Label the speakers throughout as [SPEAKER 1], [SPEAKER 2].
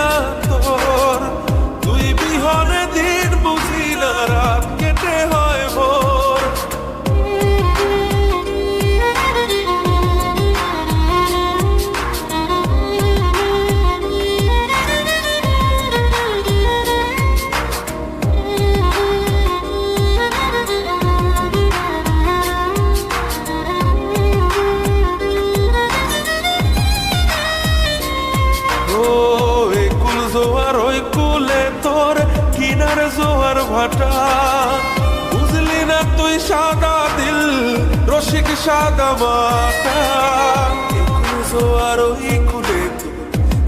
[SPEAKER 1] না তোর, তুই বিহনে দিন বুঝি না, রাত কেটে হয় ভোর। জোয়ার ওই কুলে তোর কিনার জোয়ার ভাটা, বুঝলি না তুই সাদা দিল রসিক সাদা মাটা। জোয়ার ওই কুলে তোর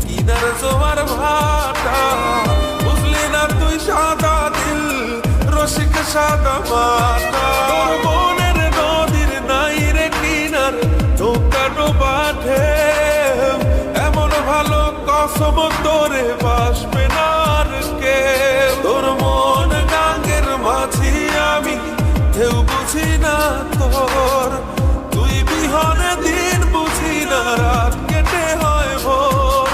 [SPEAKER 1] কিনার জোয়ার ভাটা, বুঝলি না তুই সাদা দিল রসিক সাদা মাটা। তোর মনের নদীর নাই রে কিনার, নৌকা ডোবা ঢেউ, এমন ভালো কসম তোরে বাসবে না আর কেউ। তোর মন গাঙ্গের মাঝি আমি, ঢেউ বুঝি না তোর, তুই বিহনে দিন বুঝি না, রাত কেটে হয় ভোর।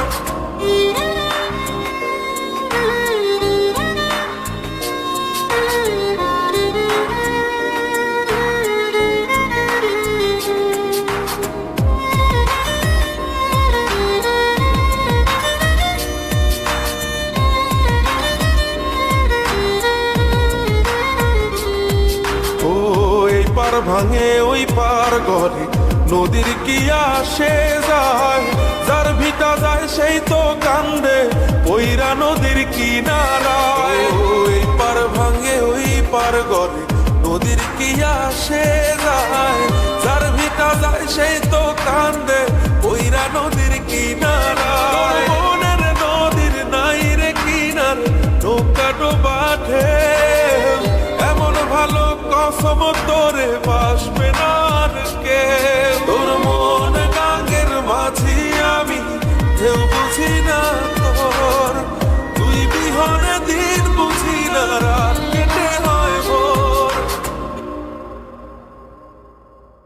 [SPEAKER 1] পার ভাঙে ওই পার ঘরে নদীর কি আসে যায়, যার ভিটা যায় সেই তো কান্দে ওইরা নদীর কিনারায়। ওই পার ভাঙে ওই পার ঘরে নদীর কি আসে যায়, যার ভিটা যায় সেই তো কান্দে ওইরা নদীর কিনারায়। মনের নদীর নাই রে কিনার, নৌকা ডোবা ঢেউ, এমন ভালো কসম তোরে বাসবে না আর কেউ। তোর মন